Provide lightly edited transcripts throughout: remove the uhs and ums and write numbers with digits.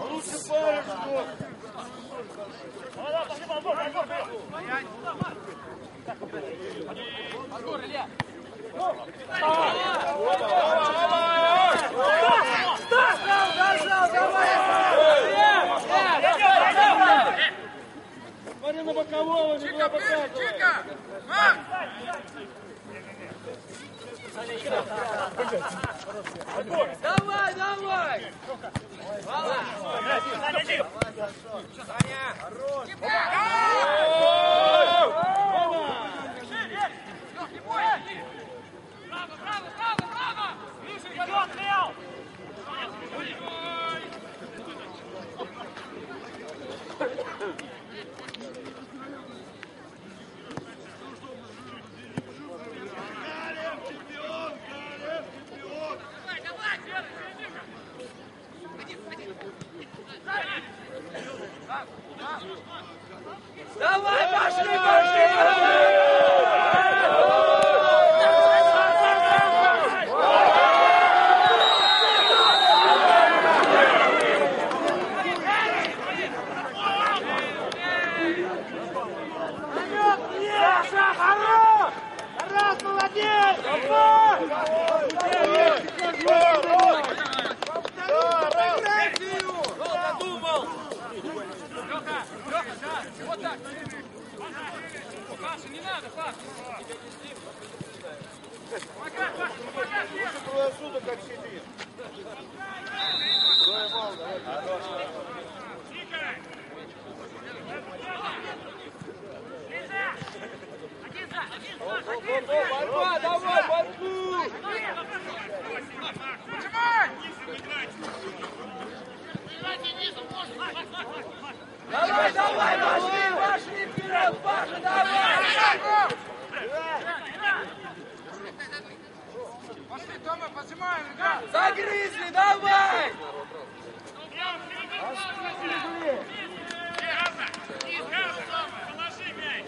Лучше парень, что? Давай, пошли, подбор, Илья! Смотри на бокового, не туда показывай. Давай, давай! Давай, пошли, пошли! Саша, хорош! Тарас, молодец! Задумал! Леха, да, вот так! Паша, не надо, Паша! Помогай, Паша, помогай! Лучше кругосуток как сидит. Трое мало, давай. Борьба, давай, борьбу! Давай, давай, пошли, пошли вперед, Паша, давай! Пошли, Тома, поджимаем, ребят! Загрызли, давай! Положи мяч! Макс, играй!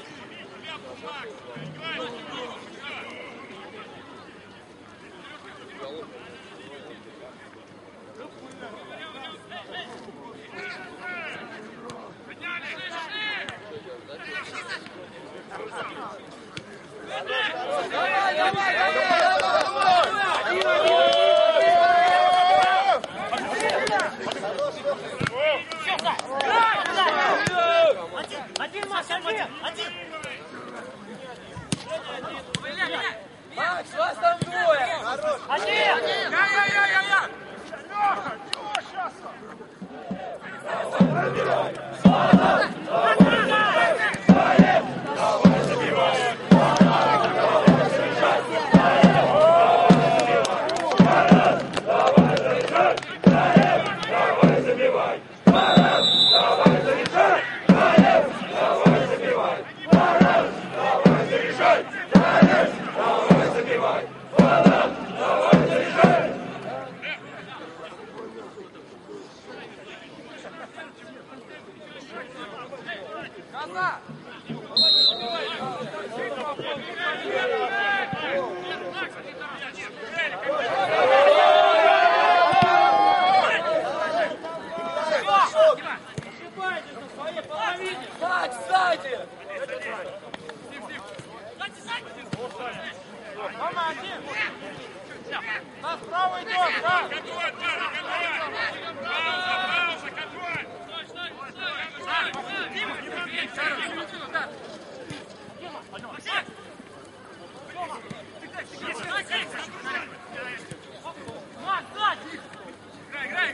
Давай, давай, давай! Один, Макс, один! Макс, вас там двое! Один! Я! Леха, чего сейчас? Макс, сзади! Тома, один! Нас справа идет, да! Пауза, контроль! Играй,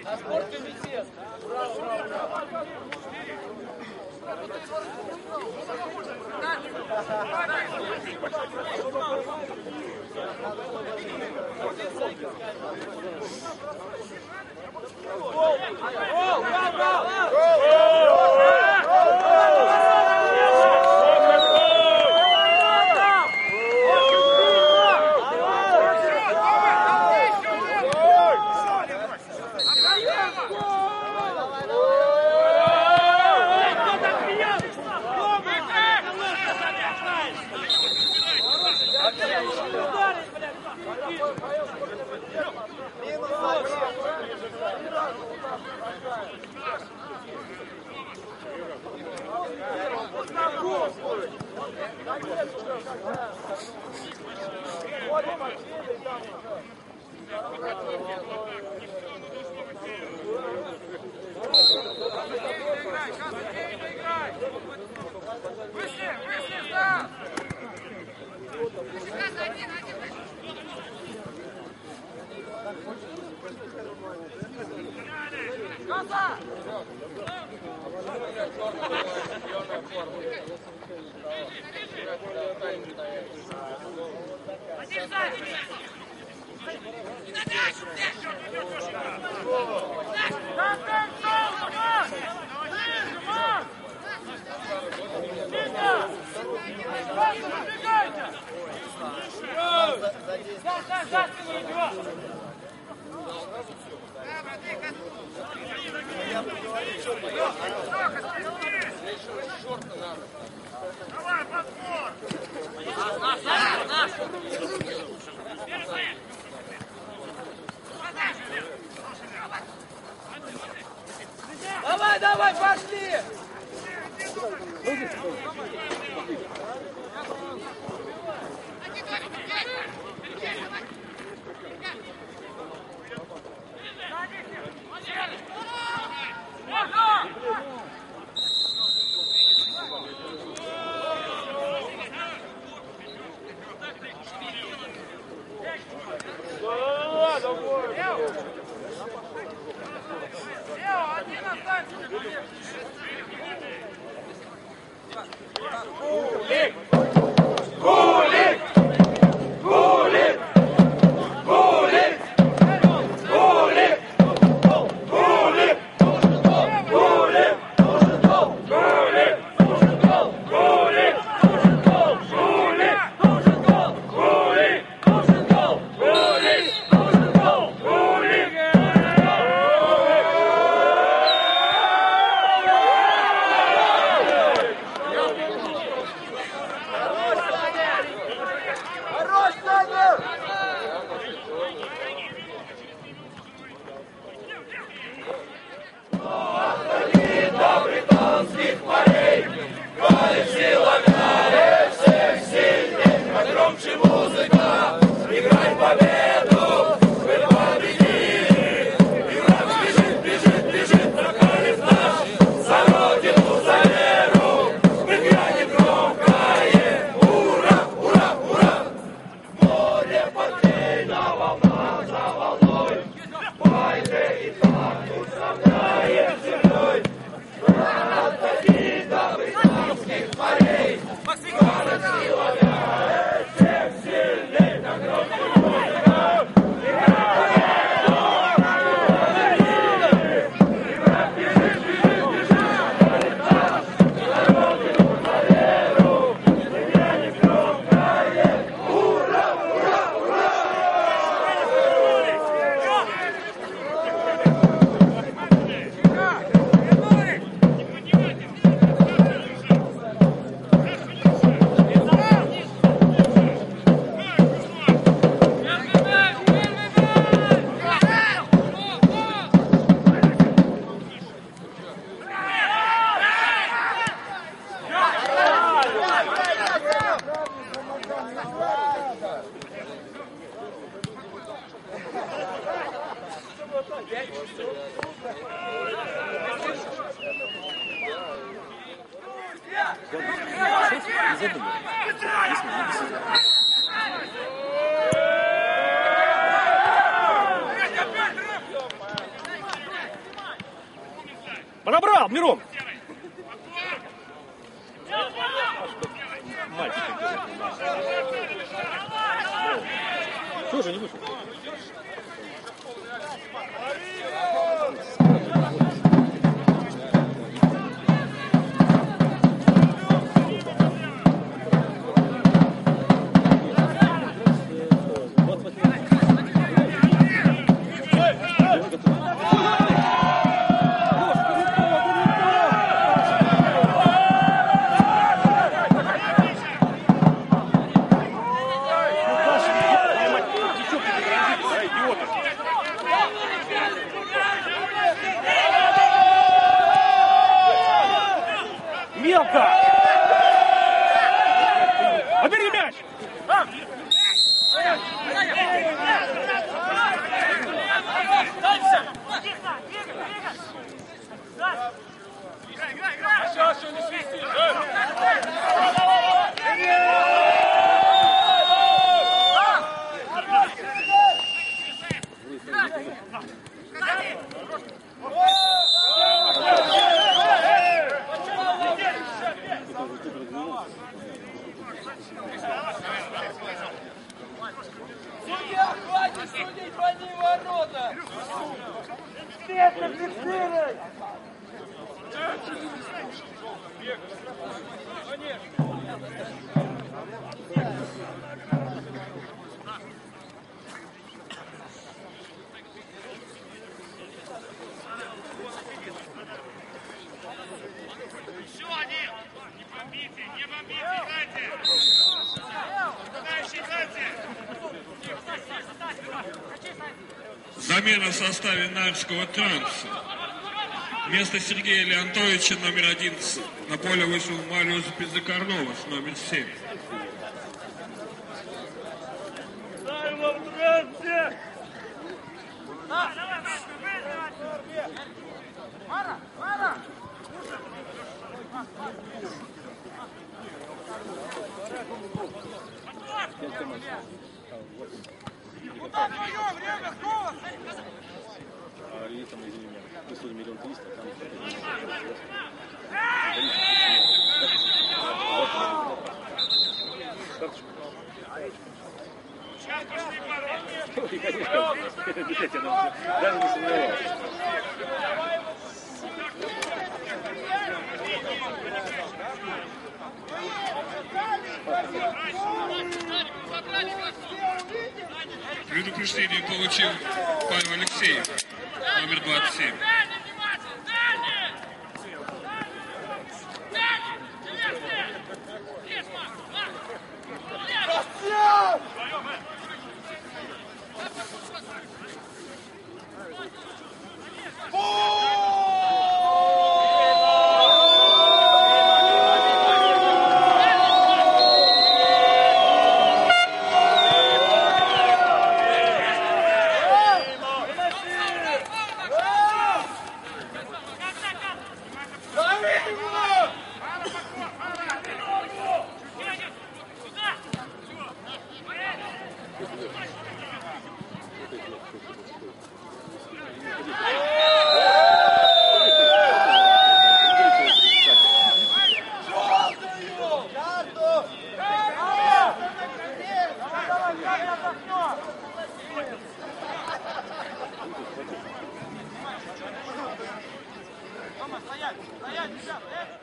На спорткомитет! Ура, ура, ура! Давай, давай, пошли! Подобрал, Мирон! мальчик. Тоже не вышел. Мелко! Отбери мяч! Судья, хватит судить по ним ворота! Света, фиксируй! Еще один! Не бомбите, не бомбите, играйте! Дальше играйте! Замена в составе Нарвского Транса. Вместо Сергея Леонтовича номер 11 на поле вышел Мариус Беззакарновас номер 7. Дай его в трансе! Куда вдвоем? Время, голос! А и там, извини меня, высунули 1 300 000, там... Карточку. Сейчас пошли, парни! Ой, конечно, действительно, даже не сомневался. Предупреждение получил Павел Алексеев, номер 27. Стоять, стоять, ребят!